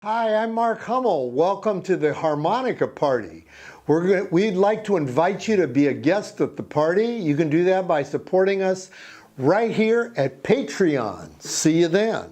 Hi, I'm Mark Hummel. Welcome to the Harmonica Party. We'd like to invite you to be a guest at the party. You can do that by supporting us right here at Patreon. See you then.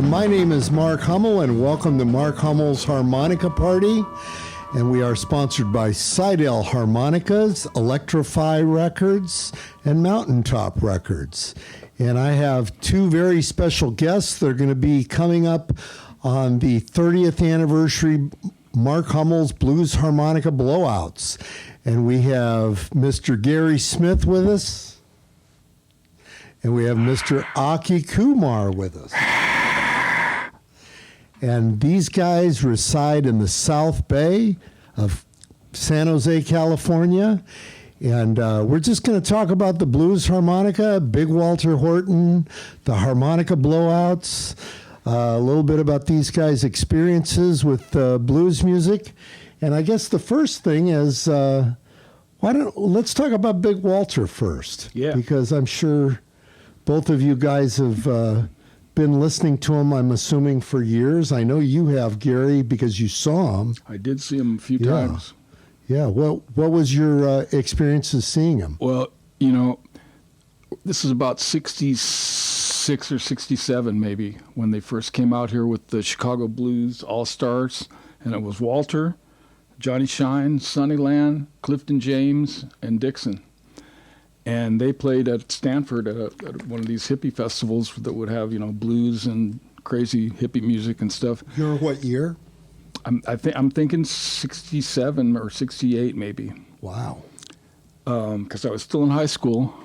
My name is Mark Hummel, and welcome to Mark Hummel's Harmonica Party. And we are sponsored by Seidel Harmonicas, Electrify Records, and Mountaintop Records. And I have two very special guests. They're going to be coming up on the 30th anniversary Mark Hummel's Blues Harmonica Blowouts. And we have Mr. Gary Smith with us. And we have Mr. Aki Kumar with us. And these guys reside in the South Bay of San Jose, California. And we're just going to talk about the blues harmonica, Big Walter Horton, the harmonica blowouts, a little bit about these guys' experiences with blues music. And I guess the first thing is, let's talk about Big Walter first. Yeah. Because I'm sure both of you guys have been listening to him, I'm assuming, for years. I know you have, Gary, because you saw him. I did see him a few times. Yeah. What was your experiences seeing him? Well, this is about 66 or 67 maybe, when they first came out here with the Chicago Blues All-Stars. And it was Walter, Johnny Shine, Sonny Land, Clifton James, and Dixon. And they played at Stanford at one of these hippie festivals that would have, blues and crazy hippie music and stuff. You're what year? I'm thinking 67 or 68 maybe. Wow. Because I was still in high school,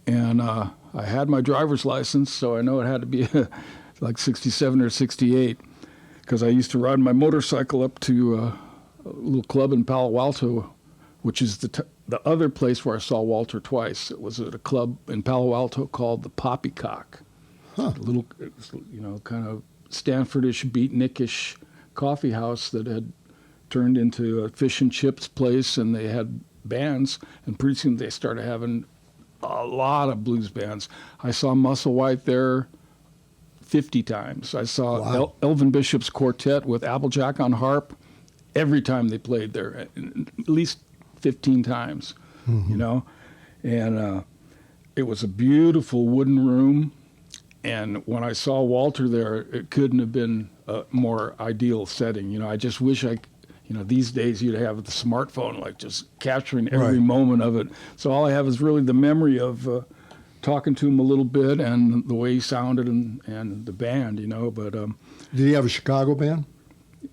and I had my driver's license, so I know it had to be like 67 or 68. Because I used to ride my motorcycle up to a little club in Palo Alto, which is the other place where I saw Walter twice. It was at a club in Palo Alto called the Poppycock. Huh. A little, kind of Stanfordish, beatnikish coffee house that had turned into a fish and chips place, and they had bands, and pretty soon they started having a lot of blues bands. I saw Musselwhite there 50 times. I saw Elvin Bishop's quartet with Applejack on harp every time they played there, at least 15 times, and it was a beautiful wooden room. And when I saw Walter there, it couldn't have been a more ideal setting. I just wish these days you'd have the smartphone, like just capturing every moment of it. So all I have is really the memory of talking to him a little bit and the way he sounded and the band, but. Did he have a Chicago band?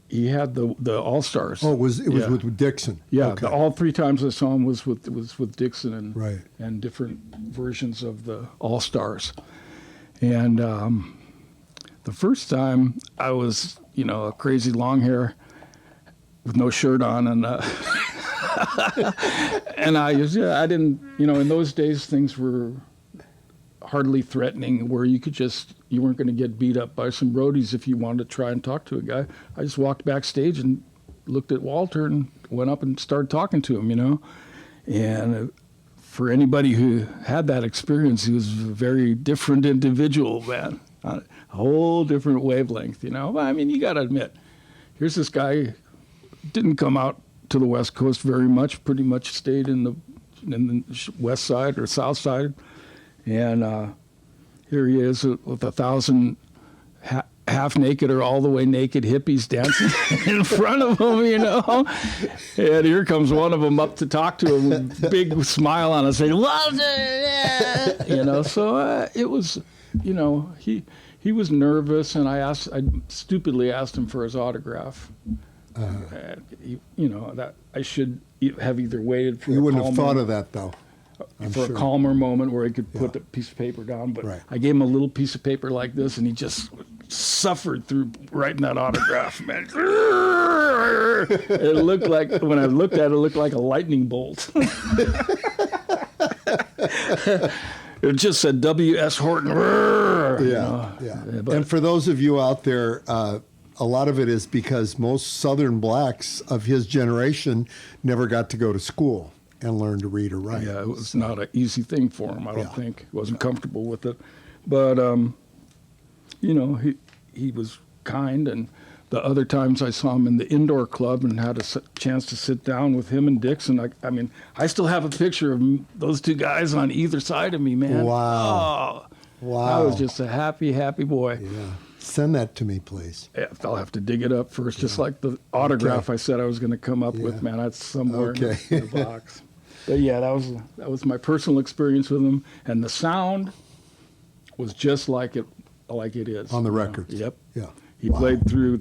He had the All-Stars. Oh, it was with Dixon. Yeah, okay. All three times I saw him was with Dixon and different versions of the All-Stars. And the first time I was, a crazy long hair with no shirt on, and and I didn't, in those days things were hardly threatening, where you weren't going to get beat up by some roadies if you wanted to try and talk to a guy. I just walked backstage and looked at Walter and went up and started talking to him, And for anybody who had that experience, he was a very different individual, man. A whole different wavelength, I mean, you got to admit, here's this guy, didn't come out to the West Coast very much, pretty much stayed in the West Side or South Side. And here he is with 1,000 half naked or all the way naked hippies dancing in front of him, you know. And here comes one of them up to talk to him with a big smile on his face, Walter, you know. So it was, you know, he was nervous, and I stupidly asked him for his autograph. You know, that I should have either waited for. You wouldn't have thought of that, though. A calmer moment where he could put the piece of paper down, but I gave him a little piece of paper like this, and he just suffered through writing that autograph, man. It looked like, when I looked at it, it looked like a lightning bolt. It just said W.S. Horton. And for those of you out there, a lot of it is because most Southern blacks of his generation never got to go to school and learn to read or write. Yeah, it was not an easy thing for him, I don't think. He wasn't comfortable with it. But, you know, he was kind, and the other times I saw him in the indoor club and had a chance to sit down with him and Dixon. I mean, I still have a picture of those two guys on either side of me, man. Wow. I was just a happy, happy boy. Yeah. Send that to me, please. Yeah, I'll have to dig it up first, just like the autograph I said I was going to come up with, man. That's somewhere in the box. But yeah, that was my personal experience with him, and the sound was just like it is on the records. Yep. Yeah. He played through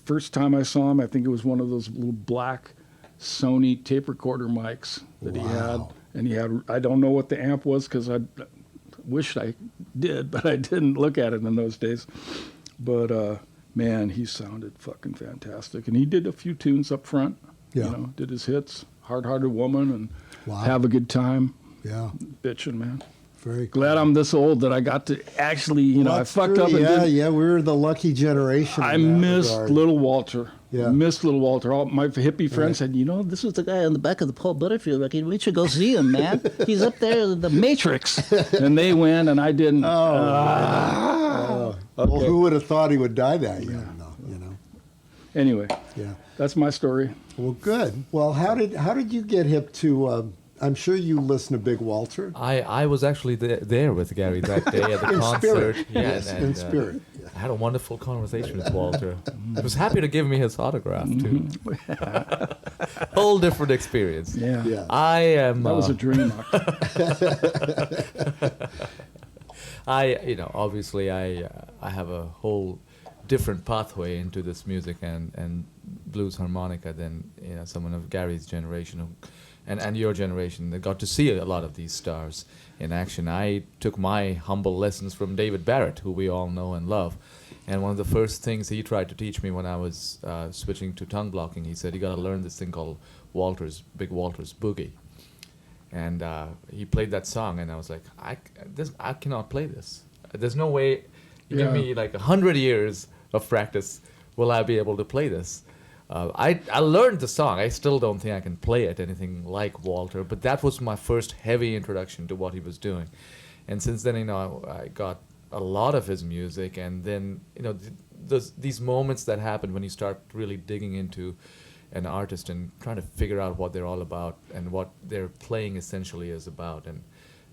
first time I saw him. I think it was one of those little black Sony tape recorder mics that he had, and he had. I don't know what the amp was because I wished I did, but I didn't look at it in those days. But man, he sounded fucking fantastic, and he did a few tunes up front. Yeah. You know, did his hits, Hard-Hearted Woman, and Wow. Have a Good Time. Yeah. Bitchin', man. Very cool. Glad I'm this old that I got to actually, you know, I fucked up. And we're the lucky generation. I missed Little Walter. Yeah. Missed Little Walter. All my hippie friends said, you know, this was the guy on the back of the Paul Butterfield record. We should go see him, man. He's up there in the Matrix. And they went, and I didn't. Well, who would have thought he would die that young, though, you know? Anyway, Yeah. that's my story. Well, good. Well, how did you get hip to? I'm sure you listen to Big Walter. I was actually there with Gary that day at the concert. Spirit. Yeah, Yes, in spirit. I had a wonderful conversation with Walter. He was happy to give me his autograph too. Whole different experience. Yeah. Yeah. I am. That was a dream. Obviously I have a whole different pathway into this music and blues harmonica than someone of Gary's generation and your generation that got to see a lot of these stars in action. I took my humble lessons from David Barrett, who we all know and love. And one of the first things he tried to teach me when I was switching to tongue blocking, he said, you got to learn this thing called Big Walter's Boogie. And he played that song, and I was like, I cannot play this. There's no way, give me like 100 years of practice, will I be able to play this? I learned the song. I still don't think I can play it anything like Walter, but that was my first heavy introduction to what he was doing. And since then, I got a lot of his music, and then, these moments that happen when you start really digging into an artist and trying to figure out what they're all about and what their playing essentially is about. And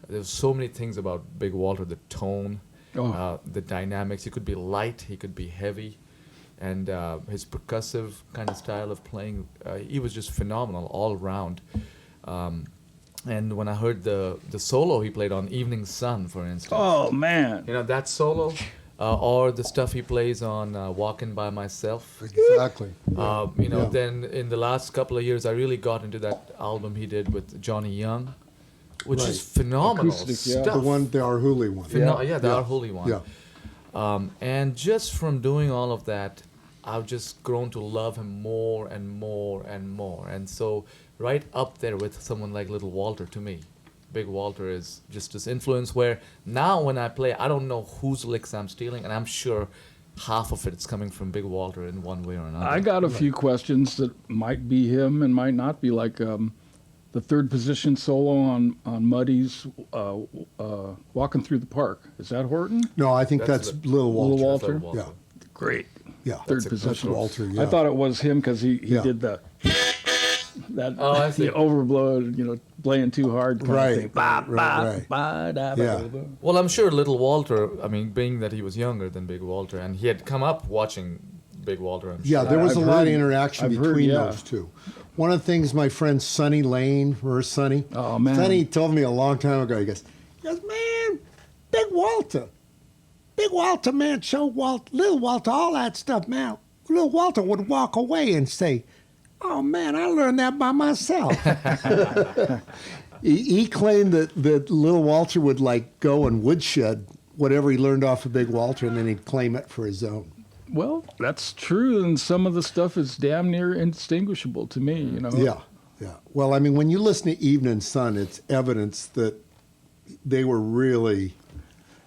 there's so many things about Big Walter, the tone, the dynamics. He could be light, he could be heavy. And his percussive kind of style of playing, he was just phenomenal all around. And when I heard the solo he played on Evening Sun, for instance. Oh, man. That solo, or the stuff he plays on Walking By Myself. Exactly. Then in the last couple of years, I really got into that album he did with Johnny Young, which is phenomenal Acoustic, stuff. The Arhoolie one. The Arhoolie one. Yeah. And just from doing all of that, I've just grown to love him more and more and more. And so right up there with someone like Little Walter to me. Big Walter is just this influence where now when I play, I don't know whose licks I'm stealing, and I'm sure half of it's coming from Big Walter in one way or another. I got a few questions that might be him and might not be, like the third position solo on Muddy's Walking Through the Park. Is that Horton? No, I think that's Little Walter. Little Walter? Yeah. Great. Yeah. Third That's position. Walter, yeah. I thought it was him because he did the I see. overblown, playing too hard kind Right, of thing. Ba, right, ba, right. ba, da, Yeah. ba, ba. Well, I'm sure Little Walter, I mean, being that he was younger than Big Walter, and he had come up watching Big Walter, I'm Yeah, sure. there was I've a lot of heard- interaction I've heard, between yeah. those two. One of the things my friend Sonny Lane, remember Sonny? Oh, man. Sonny told me a long time ago, he goes, man, Big Walter, man, show Little Walter all that stuff, man. Little Walter would walk away and say, oh, man, I learned that by myself. He claimed that Little Walter would, like, go and woodshed whatever he learned off of Big Walter, and then he'd claim it for his own. Well, that's true, and some of the stuff is damn near indistinguishable to me, you know. Yeah, yeah. Well, I mean, when you listen to Evening Sun, it's evidence that they were really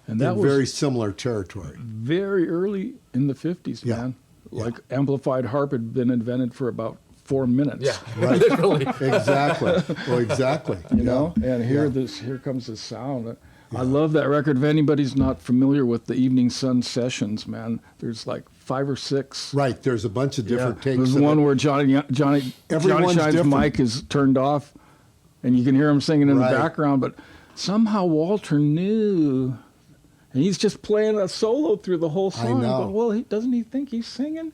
And that in was very similar territory. very early in the 50s, Yeah. man. Yeah. Like amplified harp had been invented for about 4 minutes. Yeah, Right. literally. Exactly. Well, exactly. You know, and here comes the sound. I love that record. If anybody's not familiar with the Evening Sun sessions, man, there's like 5 or 6. Right. There's a bunch of different takes. There's of one it. where Johnny Everyone's Shine's different. mic is turned off, and you can hear him singing in Right. the background. But somehow Walter knew, and he's just playing a solo through the whole song. know. But, well, doesn't he think he's singing?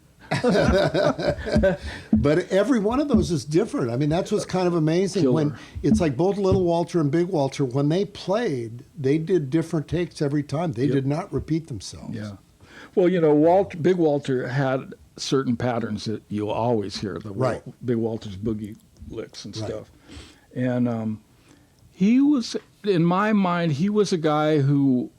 But every one of those is different. I mean, that's what's kind of amazing. Killer. When it's like both Little Walter and Big Walter, when they played, they did different takes every time. They did not repeat themselves. Yeah. Well, you know, Big Walter had certain patterns that you'll always hear. Right. Big Walter's boogie licks and Right. stuff. And he was, in my mind, he was a guy who,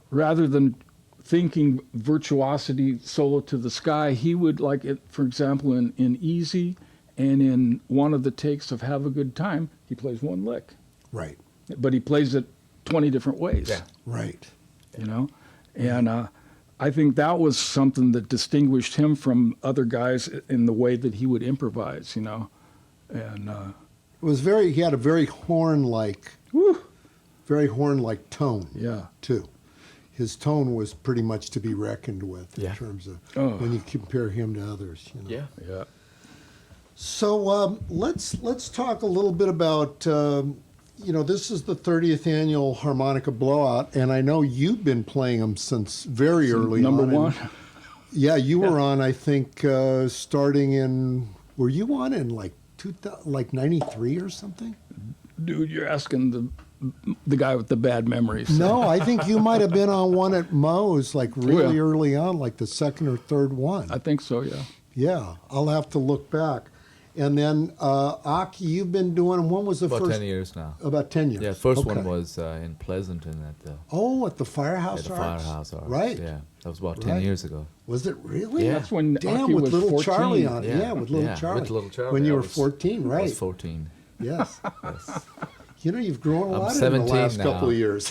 rather than thinking virtuosity solo to the sky, he would, like it, for example, in Easy and in one of the takes of Have a Good Time, he plays one lick. Right. But he plays it 20 different ways. Yeah. Right. You know, and I think that was something that distinguished him from other guys in the way that he would improvise. You know, and It was he had a very horn-like tone, yeah, too. His tone was pretty much to be reckoned with in Yeah. terms of Oh. when you compare him to others. You know? Yeah. yeah. So let's talk a little bit about this is the 30th annual Harmonica Blowout, and I know you've been playing them since very early Number on. and- one. Yeah, you were on. I think starting in. Were you on in like 93 or something? Dude, you're asking the guy with the bad memories. No, I think you might have been on one at Moe's like really yeah. early on, like the second or third one. I think so. Yeah. Yeah, I'll have to look back. And then Aki, you've been doing. When was the About first? 10 years now. About 10 years. Yeah, first Okay. one was in Pleasanton at the, At the Firehouse Arts. Firehouse Arts. Right. Yeah, that was about 10 Right. years ago. Was it really? Yeah. That's when Damn, Aki with was little 14. Charlie on it. Yeah, with little yeah, Charlie. with little Charlie. When you I were was- 14, I right? was 14. Yes. Yes. You know, you've grown a I'm lot in the 17 last now. couple of years.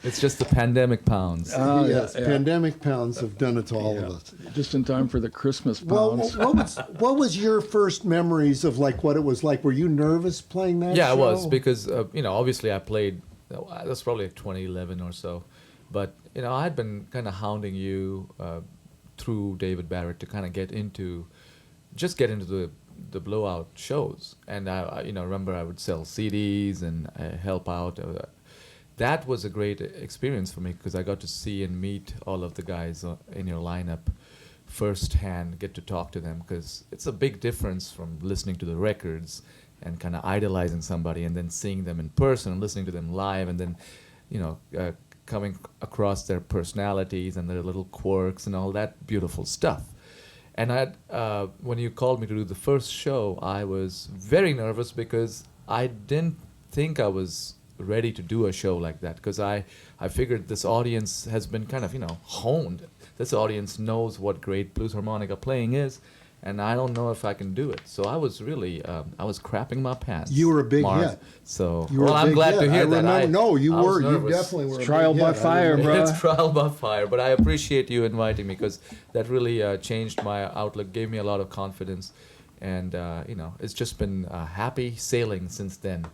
It's just the pandemic pounds. Yes, yeah. pandemic pounds have done it to all of us. Just in time for the Christmas Well, pounds. what was your first memories of like what it was like? Were you nervous playing that? Yeah, show? I was because obviously I played. That's probably 2011 or so, but I had been kind of hounding you through David Barrett to kind of get into the Blowout shows, and I remember I would sell CDs and help out. That was a great experience for me because I got to see and meet all of the guys in your lineup firsthand, get to talk to them because it's a big difference from listening to the records and kind of idolizing somebody and then seeing them in person and listening to them live and then coming across their personalities and their little quirks and all that beautiful stuff. And when you called me to do the first show, I was very nervous because I didn't think I was ready to do a show like that because I figured this audience has been kind of honed. This audience knows what great blues harmonica playing is, and I don't know if I can do it. So I was really I was crapping my pants. You were a big Mark. hit. So You were a I'm big glad hit. to hear I that. remember, no, you I was were. You nervous. definitely were. A Trial big by hit. I fire, remember. bro. It's trial by fire, but I appreciate you inviting me because that really changed my outlook, gave me a lot of confidence, and it's just been happy sailing since then.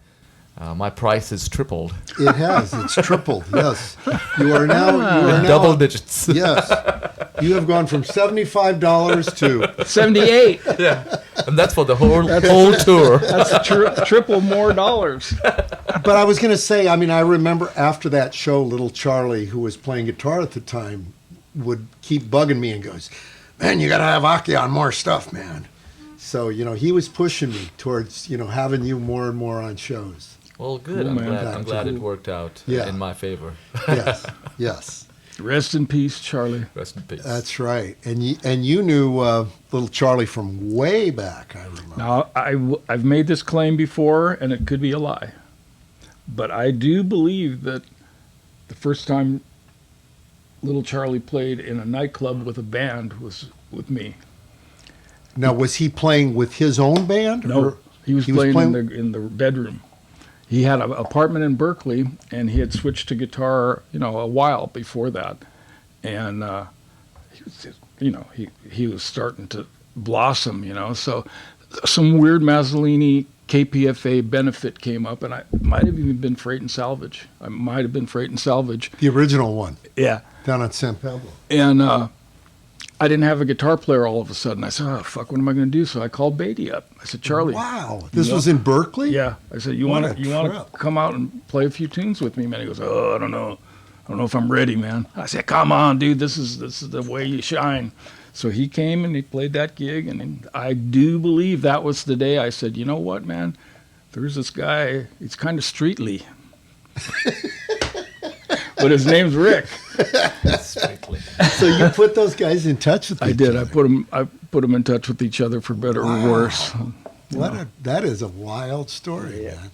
My price has tripled. It has. It's tripled. Yes, you are now. Double digits. Yes, You have gone from $75 to 78. Yeah, and that's for the whole tour. That's triple more dollars. But I was going to say, I mean, I remember after that show, little Charlie, who was playing guitar at the time, would keep bugging me and goes, "Man, you got to have Aki on more stuff, man." So, he was pushing me towards, having you more and more on shows. Well, good. Cool, man. I'm glad it worked out in my favor. Yes, yes. Rest in peace, Charlie. Rest in peace. That's right. And you knew little Charlie from way back, I remember. Now, I've made this claim before, and it could be a lie. But I do believe that the first time little Charlie played in a nightclub with a band was with me. Now, was he playing with his own band? No, or he was playing in the bedroom. He had an apartment in Berkeley, and he had switched to guitar, a while before that. And he was starting to blossom, So some weird Mazzolini KPFA benefit came up, and I might have even been Freight and Salvage. The original one. Yeah. Down at San Pablo. And I didn't have a guitar player all of a sudden. I said, "Oh, fuck, what am I going to do?" So I called Beatty up. I said, "Charlie." Wow. This was in Berkeley? Yeah. I said, you want to come out and play a few tunes with me, man? He goes, "Oh, I don't know. I don't know if I'm ready, man." I said, "Come on, dude. This is the way you shine." So he came and he played that gig, and I do believe that was the day I said, "You know what, man? There's this guy. He's kind of streetly." But his name's Rick. Strictly. So you put those guys in touch with each I did. other. I put them in touch with each other for better or worse. That is a wild story, man.